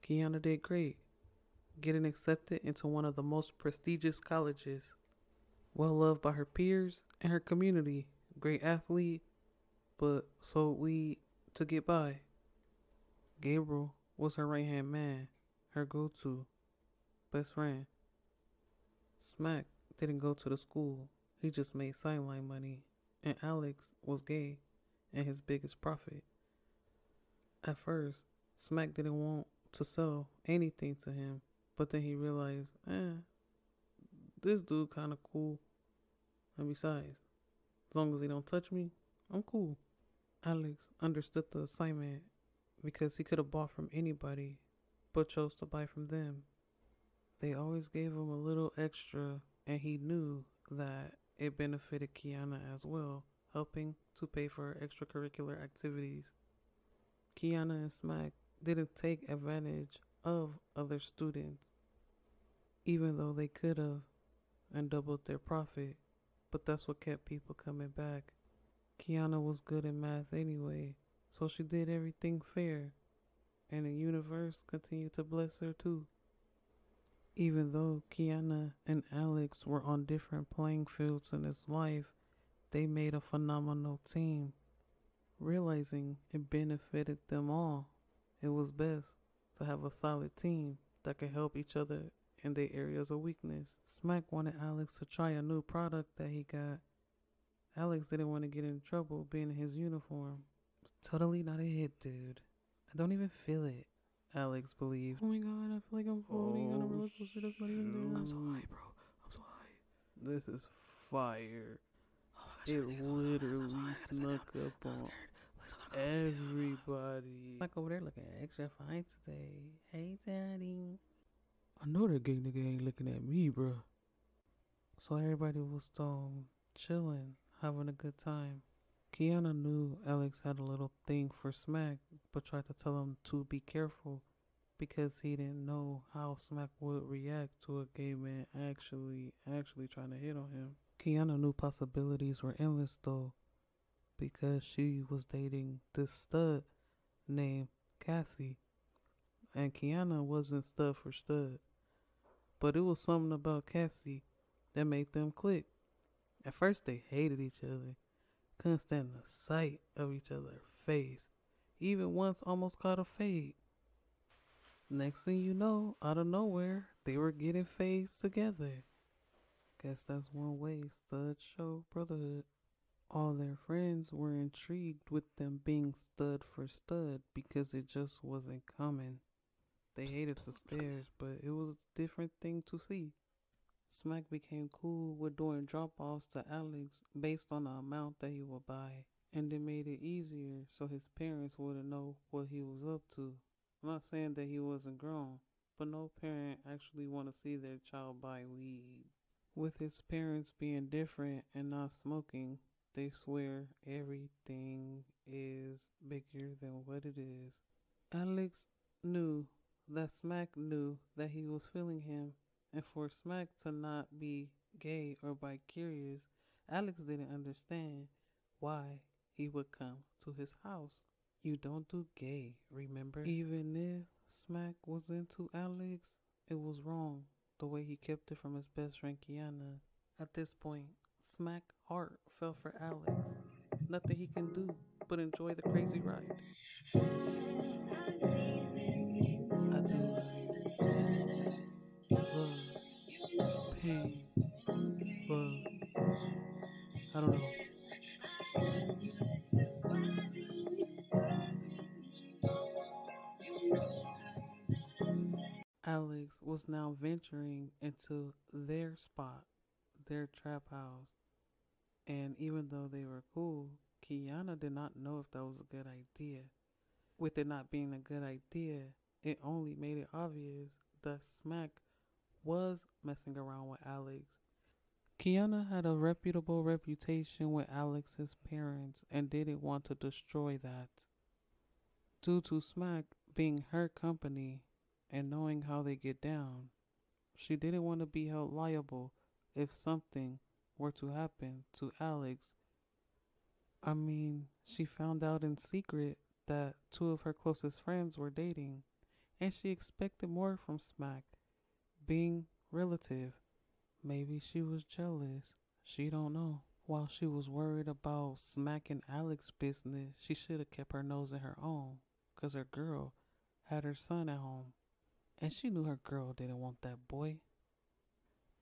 Quiana did great, getting accepted into one of the most prestigious colleges. Well loved by her peers and her community. Great athlete, but sold weed to get by. Gabriel was her right hand man, her go to best friend. Smack didn't go to the school, he just made sideline money, and Alex was gay and his biggest profit. At first, Smack didn't want to sell anything to him, but then he realized, this dude kinda cool. And besides, as long as he don't touch me, I'm cool. Alex understood the assignment because he could have bought from anybody, but chose to buy from them. They always gave him a little extra, and he knew that it benefited Quiana as well, helping to pay for her extracurricular activities. Quiana and Smack didn't take advantage of other students, even though they could have and doubled their profit, but that's what kept people coming back. Quiana was good in math anyway, so she did everything fair, and the universe continued to bless her too. Even though Quiana and Alex were on different playing fields in his life, they made a phenomenal team. Realizing it benefited them all, it was best to have a solid team that could help each other in their areas of weakness. Smack wanted Alex to try a new product that he got. Alex didn't want to get in trouble being in his uniform. It's totally not a hit, dude. I don't even feel it, Alex believed. Oh my god, I feel like I'm floating on a roller coaster that's not even there. I'm so high, bro. I'm so high. This is fire. It literally snuck up on everybody. Like over there looking extra fine today. Hey, daddy. I know that gay nigga ain't looking at me, bro. So everybody was chilling, having a good time. Quiana knew Alex had a little thing for Smack, but tried to tell him to be careful because he didn't know how Smack would react to a gay man actually trying to hit on him. Quiana knew possibilities were endless though, because she was dating this stud named Cassie, and Quiana wasn't stud for stud. But it was something about Cassie that made them click. At first they hated each other, couldn't stand the sight of each other's face, even once almost caught a fade. Next thing you know, out of nowhere, they were getting fades together. Guess that's one way studs show brotherhood. All their friends were intrigued with them being stud for stud because it just wasn't coming. They hated the stares, but it was a different thing to see. Smack became cool with doing drop-offs to Alex based on the amount that he would buy, and it made it easier so his parents wouldn't know what he was up to. I'm not saying that he wasn't grown, but no parent actually want to see their child buy weed. With his parents being different and not smoking, they swear everything is bigger than what it is. Alex knew that Smack knew that he was feeling him, and for Smack to not be gay or bi-curious, Alex didn't understand why he would come to his house. You don't do gay, remember? Even if Smack was into Alex, it was wrong the way he kept it from his best friend Quiana. At this point, Smack's heart fell for Alex. Nothing he can do but enjoy the crazy ride. I do love, pain, love. I don't know. Alex was now venturing into their spot, their trap house. And even though they were cool, Quiana did not know if that was a good idea. With it not being a good idea, it only made it obvious that Smack was messing around with Alex. Quiana had a reputable reputation with Alex's parents and didn't want to destroy that. Due to Smack being her company and knowing how they get down, she didn't want to be held liable if something were to happen to Alex. I mean, she found out in secret that two of her closest friends were dating, and she expected more from Smack, being relative. Maybe she was jealous. She don't know. While she was worried about Smack and Alex's business, she should have kept her nose in her own, 'cause her girl had her son at home. And she knew her girl didn't want that boy.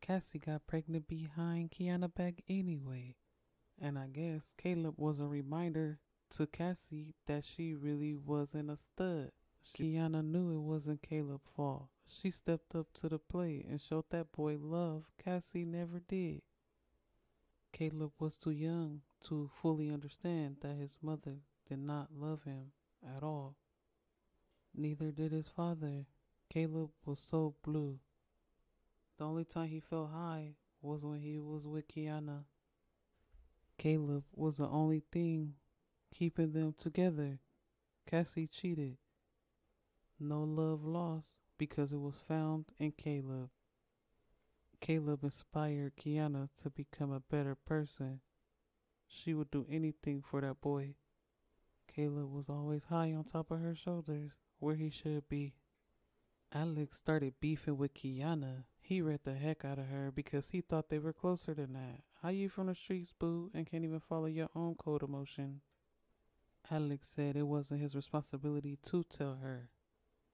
Cassie got pregnant behind Quiana back anyway. And I guess Caleb was a reminder to Cassie that she really wasn't a stud. Quiana knew it wasn't Caleb's fault. She stepped up to the plate and showed that boy love Cassie never did. Caleb was too young to fully understand that his mother did not love him at all. Neither did his father. Caleb was so blue. The only time he felt high was when he was with Quiana. Caleb was the only thing keeping them together. Cassie cheated. No love lost because it was found in Caleb. Caleb inspired Quiana to become a better person. She would do anything for that boy. Caleb was always high on top of her shoulders, where he should be. Alex started beefing with Quiana. He read the heck out of her because he thought they were closer than that. How you from the streets, boo, and can't even follow your own code of motion? Alex said it wasn't his responsibility to tell her.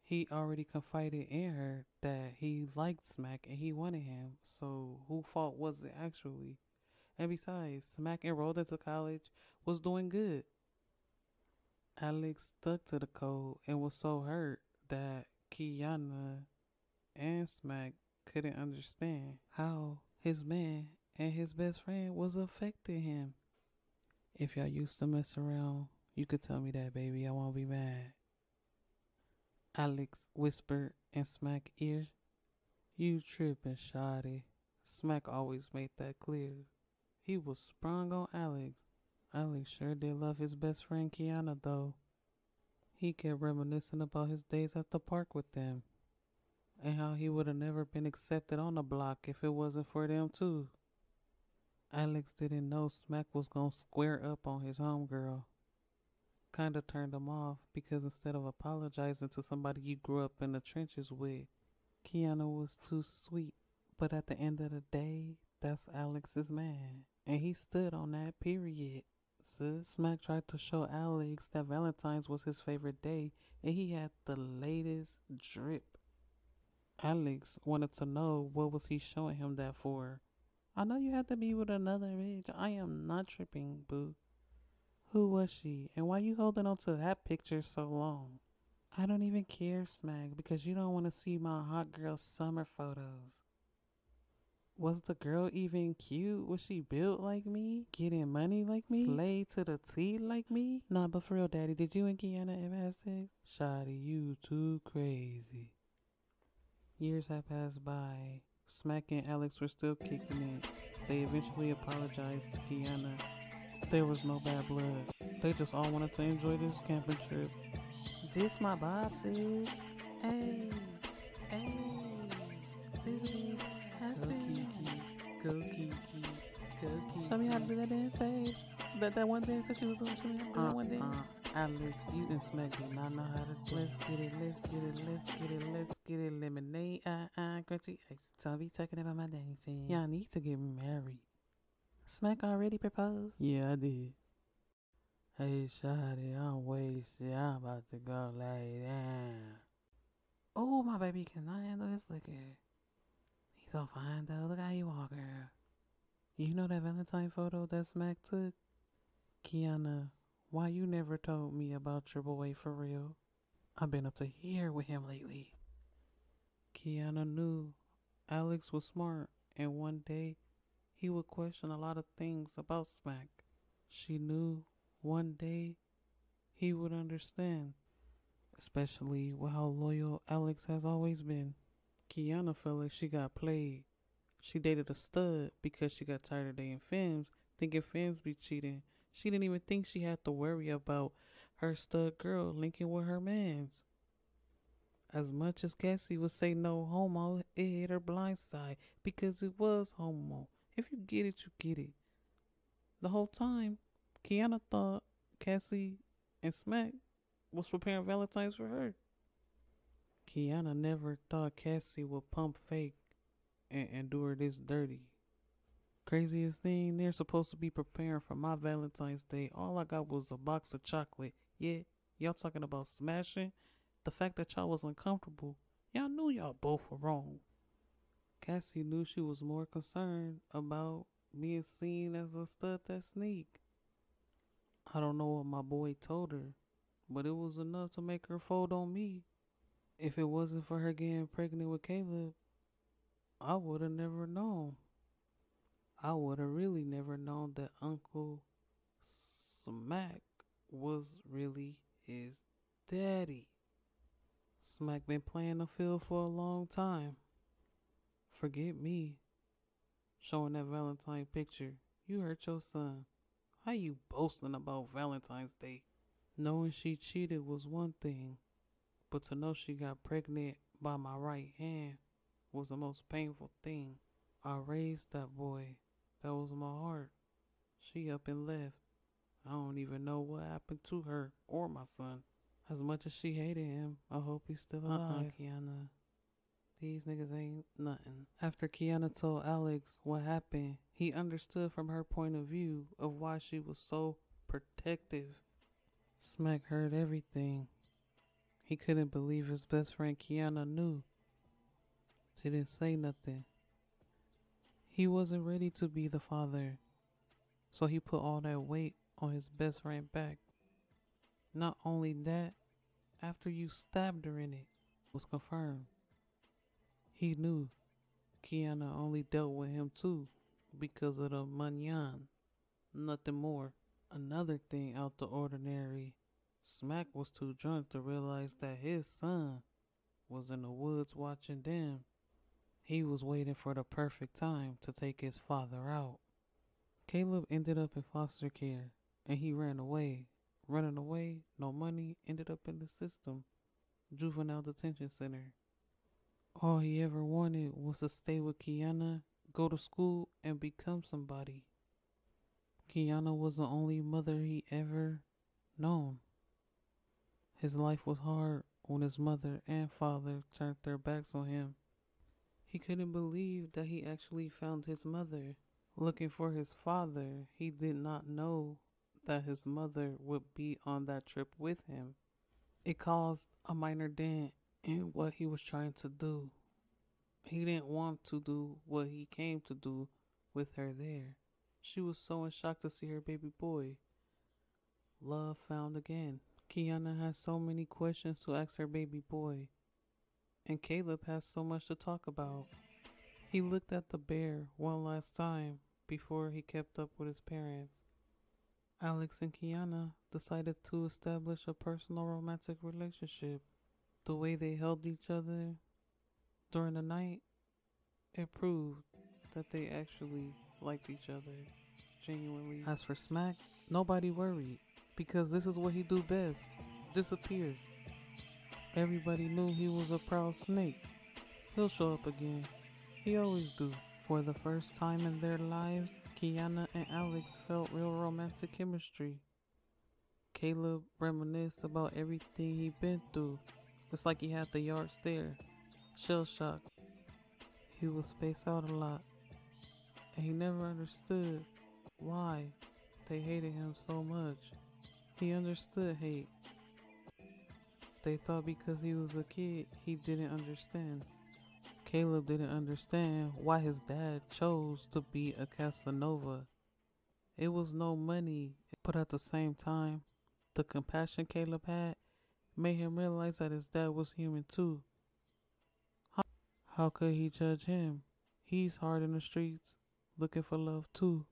He already confided in her that he liked Smack and he wanted him, so whose fault was it actually? And besides, Smack enrolled into college, was doing good. Alex stuck to the code and was so hurt that Quiana and Smack couldn't understand how his man and his best friend was affecting him. If y'all used to mess around, you could tell me that, baby. I won't be mad. Alex whispered in Smack's ear. You trippin', shawty. Smack always made that clear. He was sprung on Alex. Alex sure did love his best friend Quiana though. He kept reminiscing about his days at the park with them, and how he would have never been accepted on the block if it wasn't for them too. Alex didn't know Smack was gonna square up on his homegirl. Kinda turned him off because instead of apologizing to somebody you grew up in the trenches with, Quiana was too sweet. But at the end of the day, that's Alex's man, and he stood on that, period. Sis, Smack tried to show Alex that Valentine's was his favorite day, and he had the latest drip. Alex wanted to know what was he showing him that for. I know you had to be with another bitch. I am not tripping, boo. Who was she, and why you holding on to that picture so long? I don't even care, Smack, because you don't want to see my hot girl summer photos. Was the girl even cute? Was she built like me? Getting money like me? Slayed to the T like me? Nah, but for real, daddy, did you and Quiana ever have sex? Shawty, you too crazy. Years have passed by. Smack and Alex were still kicking it. They eventually apologized to Quiana. There was no bad blood. They just all wanted to enjoy this camping trip. This my bob, sis. Hey, hey, this is happening. Go Kiki, go Kiki. Show me how to do that dance, babe. That one dance that you was doing. Show me how to do that one dance. Alex, you and Smack do not know how to. Let's get it, let's get it, let's get it, let's get it. Lemonade, crunchy ice. So be talking about my dancing. Y'all need to get married. Smack already proposed? Yeah, I did. Hey, shawty, I'm wasted. I'm about to go lay down. Oh, my baby cannot handle his liquor. He's so fine, though. Look how you walk, girl. You know that Valentine photo that Smack took? Quiana, why you never told me about your boy for real? I've been up to here with him lately. Quiana knew Alex was smart, and one day he would question a lot of things about Smack. She knew one day he would understand, especially with how loyal Alex has always been. Quiana felt like she got played. She dated a stud because she got tired of dating femmes, thinking femmes be cheating. She didn't even think she had to worry about her stud girl linking with her mans. As much as Cassie would say no homo, it hit her blind side because it was homo. If you get it, you get it. The whole time, Quiana thought Cassie and Smack was preparing Valentine's for her. Quiana never thought Cassie would pump fake and do her this dirty. Craziest thing, they're supposed to be preparing for my Valentine's Day. All I got was a box of chocolate. Yeah, y'all talking about smashing? The fact that y'all was uncomfortable, y'all knew y'all both were wrong. Cassie knew she was more concerned about being seen as a stud that sneak. I don't know what my boy told her, but it was enough to make her fold on me. If it wasn't for her getting pregnant with Caleb, I would have never known. I would have really never known that Uncle Smack was really his daddy. Smack been playing the field for a long time. Forget me showing that Valentine picture. You hurt your son. How you boasting about Valentine's Day? Knowing she cheated was one thing, but to know she got pregnant by my right hand was the most painful thing. I raised that boy. That was my heart. She up and left. I don't even know what happened to her or my son. As much as she hated him, I hope he's still alive. Quiana. These niggas ain't nothing. After Quiana told Alex what happened, he understood from her point of view of why she was so protective. Smack heard everything. He couldn't believe his best friend Quiana knew. She didn't say nothing. He wasn't ready to be the father, so he put all that weight on his best friend back. Not only that, after you stabbed her in it, was confirmed. He knew Quiana only dealt with him too because of the manyan, nothing more. Another thing out the ordinary, Smack was too drunk to realize that his son was in the woods watching them. He was waiting for the perfect time to take his father out. Caleb ended up in foster care and he ran away. Running away, no money, ended up in the system. Juvenile detention center. All he ever wanted was to stay with Quiana, go to school, and become somebody. Quiana was the only mother he ever known. His life was hard when his mother and father turned their backs on him. He couldn't believe that he actually found his mother. Looking for his father, he did not know that his mother would be on that trip with him. It caused a minor dent in what he was trying to do. He didn't want to do what he came to do with her there. She was so in shock to see her baby boy. Love found again. Quiana has so many questions to ask her baby boy, and Caleb has so much to talk about. He looked at the bear one last time before he kept up with his parents. Alex and Quiana decided to establish a personal romantic relationship. The way they held each other during the night, it proved that they actually liked each other genuinely. As for Smack, nobody worried because this is what he do best, disappear. Everybody knew he was a proud snake. He'll show up again. He always do. For the first time in their lives, Quiana and Alex felt real romantic chemistry. Caleb reminisced about everything he'd been through. It's like he had the yard stare, shell shock. He was spaced out a lot, and he never understood why they hated him so much. He understood hate. They thought because he was a kid, he didn't understand. Caleb didn't understand why his dad chose to be a Casanova. It was no money, but at the same time, the compassion Caleb had made him realize that his dad was human too. How could he judge him? He's hard in the streets, looking for love too.